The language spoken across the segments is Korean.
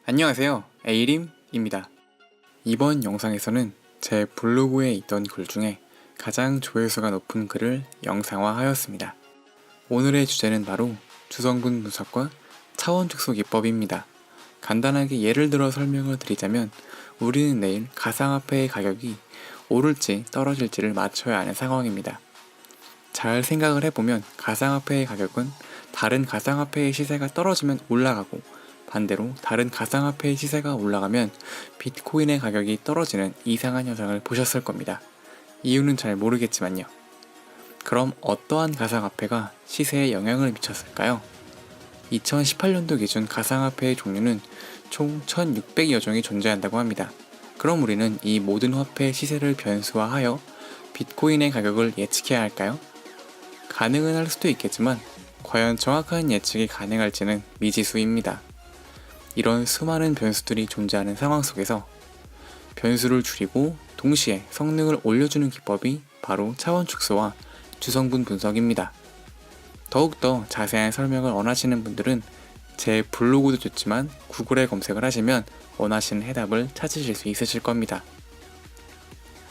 안녕하세요. 에이림입니다. 이번 영상에서는 제 블로그에 있던 글 중에 가장 조회수가 높은 글을 영상화하였습니다. 오늘의 주제는 바로 주성분 분석과 차원 축소 기법입니다. 간단하게 예를 들어 설명을 드리자면 우리는 내일 가상화폐의 가격이 오를지 떨어질지를 맞춰야 하는 상황입니다. 잘 생각을 해보면 가상화폐의 가격은 다른 가상화폐의 시세가 떨어지면 올라가고 반대로 다른 가상화폐의 시세가 올라가면 비트코인의 가격이 떨어지는 이상한 현상을 보셨을 겁니다. 이유는 잘 모르겠지만요. 그럼 어떠한 가상화폐가 시세에 영향을 미쳤을까요? 2018년도 기준 가상화폐의 종류는 총 1600여 종이 존재한다고 합니다. 그럼 우리는 이 모든 화폐의 시세를 변수화하여 비트코인의 가격을 예측해야 할까요? 가능은 할 수도 있겠지만 과연 정확한 예측이 가능할지는 미지수입니다. 이런 수많은 변수들이 존재하는 상황 속에서 변수를 줄이고 동시에 성능을 올려주는 기법이 바로 차원 축소와 주성분 분석입니다. 더욱더 자세한 설명을 원하시는 분들은 제 블로그도 좋지만 구글에 검색을 하시면 원하시는 해답을 찾으실 수 있으실 겁니다.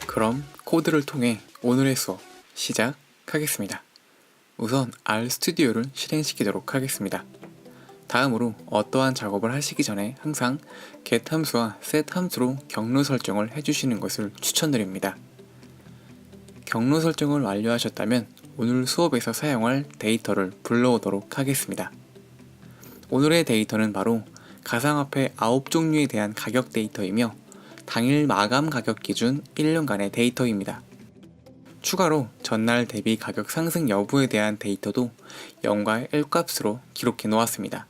그럼 코드를 통해 오늘의 수업 시작하겠습니다. 우선 RStudio를 실행시키도록 하겠습니다. 다음으로 어떠한 작업을 하시기 전에 항상 get 함수와 set 함수로 경로 설정을 해주시는 것을 추천드립니다. 경로 설정을 완료하셨다면 오늘 수업에서 사용할 데이터를 불러오도록 하겠습니다. 오늘의 데이터는 바로 가상화폐 9종류에 대한 가격 데이터이며 당일 마감 가격 기준 1년간의 데이터입니다. 추가로 전날 대비 가격 상승 여부에 대한 데이터도 0과 1 값으로 기록해 놓았습니다.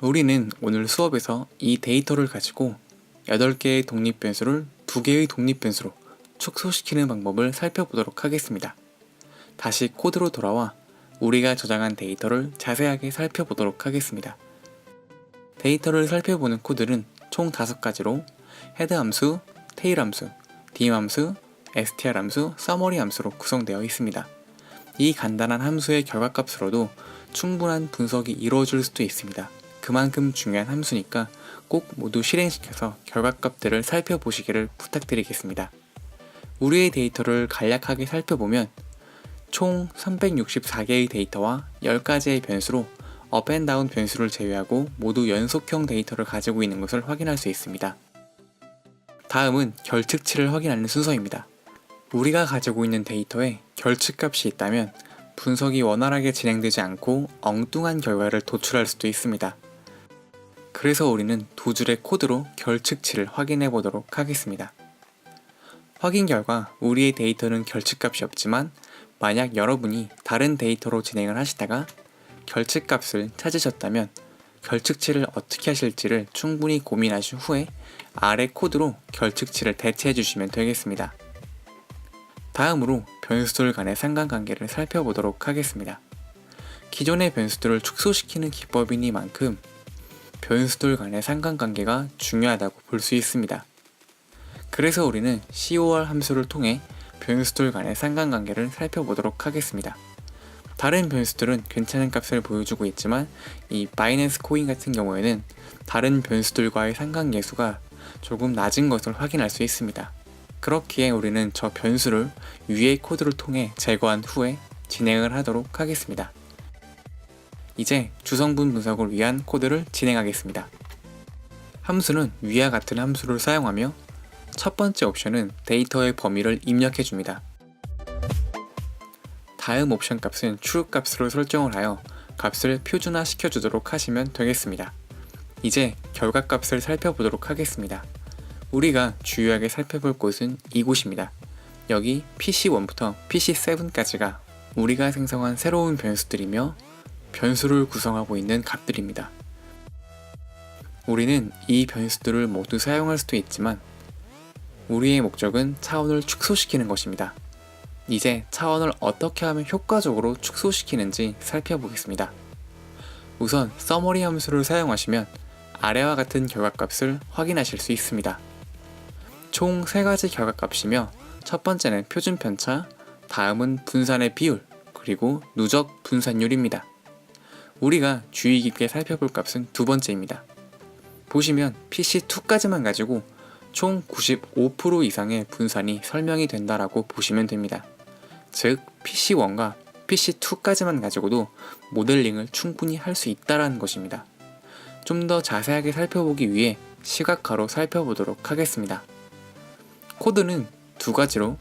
우리는 오늘 수업에서 이 데이터를 가지고 8개의 독립변수를 2개의 독립변수로 축소시키는 방법을 살펴보도록 하겠습니다. 다시 코드로 돌아와 우리가 저장한 데이터를 자세하게 살펴보도록 하겠습니다. 데이터를 살펴보는 코드는 총 5가지로 헤드 함수, 테일 함수, dim 함수, str 함수, summary 함수로 구성되어 있습니다. 이 간단한 함수의 결과값으로도 충분한 분석이 이루어질 수도 있습니다. 그만큼 중요한 함수니까 꼭 모두 실행시켜서 결과값들을 살펴보시기를 부탁드리겠습니다. 우리의 데이터를 간략하게 살펴보면 총 364개의 데이터와 10가지의 변수로 업 앤 다운 변수를 제외하고 모두 연속형 데이터를 가지고 있는 것을 확인할 수 있습니다. 다음은 결측치를 확인하는 순서입니다. 우리가 가지고 있는 데이터에 결측값이 있다면 분석이 원활하게 진행되지 않고 엉뚱한 결과를 도출할 수도 있습니다. 그래서 우리는 두 줄의 코드로 결측치를 확인해 보도록 하겠습니다. 확인 결과 우리의 데이터는 결측값이 없지만 만약 여러분이 다른 데이터로 진행을 하시다가 결측값을 찾으셨다면 결측치를 어떻게 하실지를 충분히 고민하신 후에 아래 코드로 결측치를 대체해 주시면 되겠습니다. 다음으로 변수들 간의 상관관계를 살펴보도록 하겠습니다. 기존의 변수들을 축소시키는 기법이니만큼 변수들 간의 상관관계가 중요하다고 볼 수 있습니다. 그래서 우리는 cor 함수를 통해 변수들 간의 상관관계를 살펴보도록 하겠습니다. 다른 변수들은 괜찮은 값을 보여주고 있지만 이 바이낸스 코인 같은 경우에는 다른 변수들과의 상관계수가 조금 낮은 것을 확인할 수 있습니다. 그렇기에 우리는 저 변수를 위의 코드를 통해 제거한 후에 진행을 하도록 하겠습니다. 이제 주성분 분석을 위한 코드를 진행하겠습니다. 함수는 위와 같은 함수를 사용하며 첫 번째 옵션은 데이터의 범위를 입력해줍니다. 다음 옵션 값은 true 값으로 설정을 하여 값을 표준화 시켜주도록 하시면 되겠습니다. 이제 결과 값을 살펴보도록 하겠습니다. 우리가 주요하게 살펴볼 곳은 이곳입니다. 여기 PC1부터 PC7까지가 우리가 생성한 새로운 변수들이며 변수를 구성하고 있는 값들입니다. 우리는 이 변수들을 모두 사용할 수도 있지만 우리의 목적은 차원을 축소시키는 것입니다. 이제 차원을 어떻게 하면 효과적으로 축소시키는지 살펴보겠습니다. 우선 summary 함수를 사용하시면 아래와 같은 결과값을 확인하실 수 있습니다. 총 3가지 결과값이며 첫 번째는 표준 편차, 다음은 분산의 비율, 그리고 누적 분산율입니다. 우리가 주의 깊게 살펴볼 값은 두 번째입니다. 보시면 PC2까지만 가지고 총 95% 이상의 분산이 설명이 된다라고 보시면 됩니다. 즉 PC1과 PC2까지만 가지고도 모델링을 충분히 할 수 있다는 것입니다. 좀 더 자세하게 살펴보기 위해 시각화로 살펴보도록 하겠습니다. 코드는 두 가지로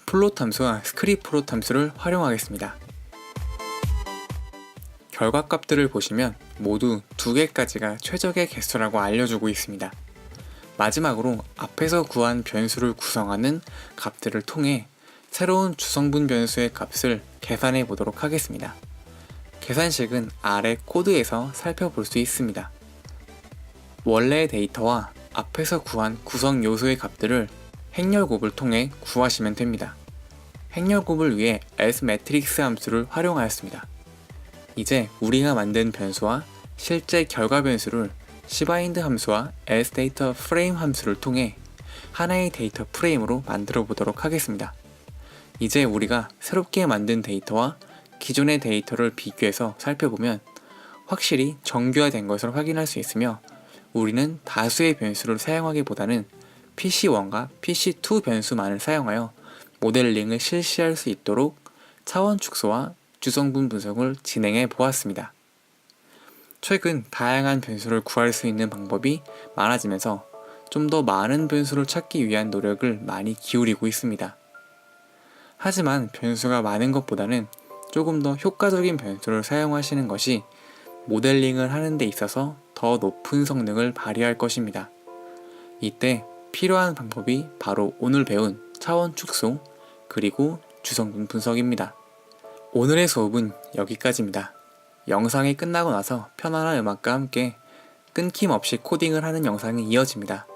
플롯 함수와 스크립트 플롯 함수를 활용하겠습니다. 결과값들을 보시면 모두 두 개까지가 최적의 개수라고 알려주고 있습니다. 마지막으로 앞에서 구한 변수를 구성하는 값들을 통해 새로운 주성분 변수의 값을 계산해 보도록 하겠습니다. 계산식은 아래 코드에서 살펴볼 수 있습니다. 원래의 데이터와 앞에서 구한 구성 요소의 값들을 행렬곱을 통해 구하시면 됩니다. 행렬곱을 위해 smatrix 함수를 활용하였습니다. 이제 우리가 만든 변수와 실제 결과 변수를 cbind 함수와 sDataFrame 함수를 통해 하나의 데이터 프레임으로 만들어 보도록 하겠습니다. 이제 우리가 새롭게 만든 데이터와 기존의 데이터를 비교해서 살펴보면 확실히 정교화된 것을 확인할 수 있으며 우리는 다수의 변수를 사용하기보다는 PC1과 PC2 변수만을 사용하여 모델링을 실시할 수 있도록 차원 축소와 주성분 분석을 진행해 보았습니다. 최근 다양한 변수를 구할 수 있는 방법이 많아지면서 좀 더 많은 변수를 찾기 위한 노력을 많이 기울이고 있습니다. 하지만 변수가 많은 것보다는 조금 더 효과적인 변수를 사용하시는 것이 모델링을 하는 데 있어서 더 높은 성능을 발휘할 것입니다. 이때 필요한 방법이 바로 오늘 배운 차원 축소 그리고 주성분 분석입니다. 오늘의 수업은 여기까지입니다. 영상이 끝나고 나서 편안한 음악과 함께 끊김없이 코딩을 하는 영상이 이어집니다.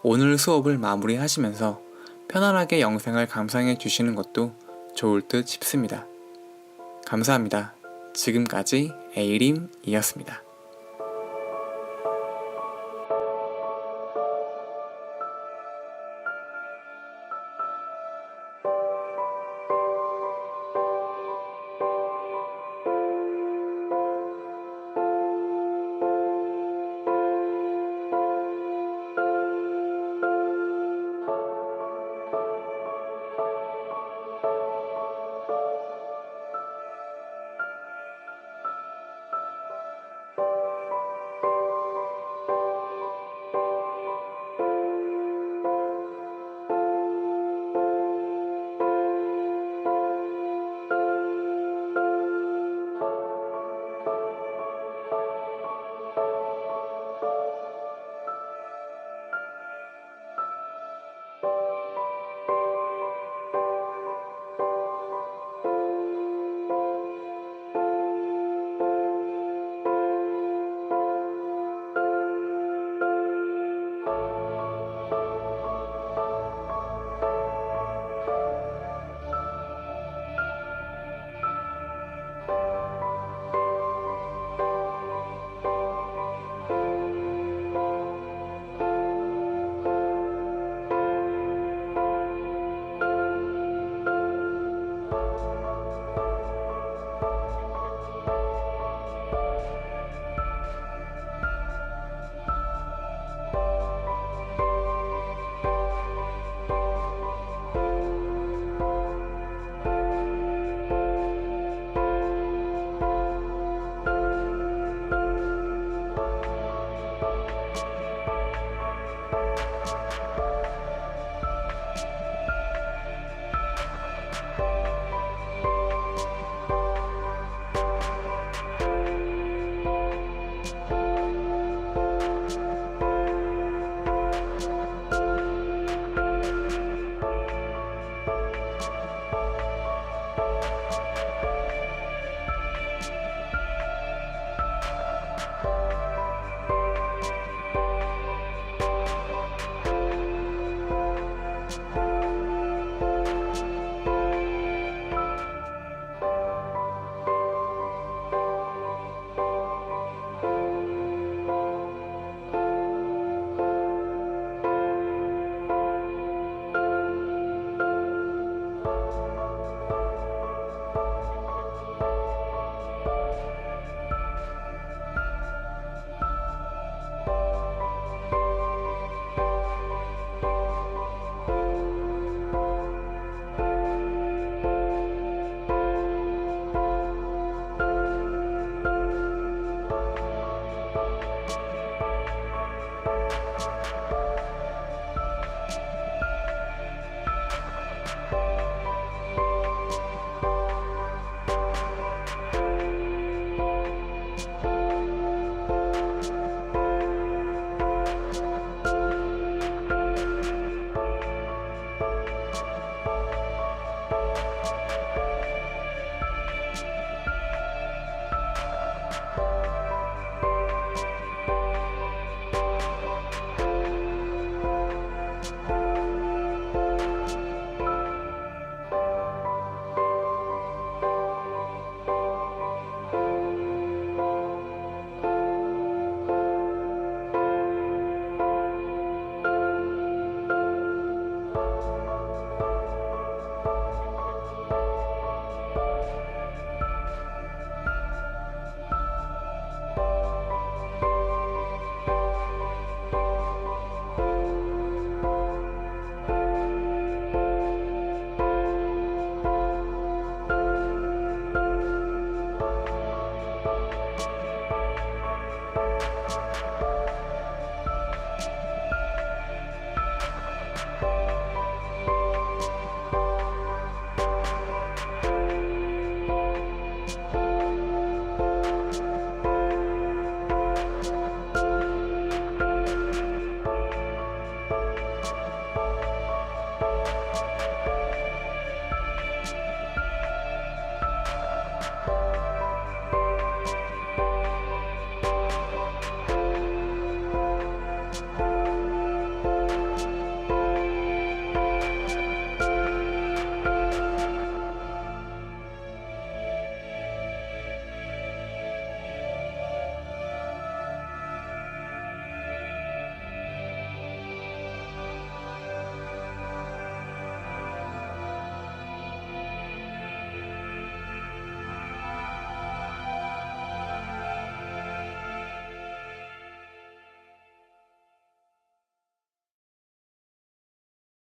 오늘 수업을 마무리하시면서 편안하게 영상을 감상해 주시는 것도 좋을 듯 싶습니다. 감사합니다. 지금까지 에이림이었습니다.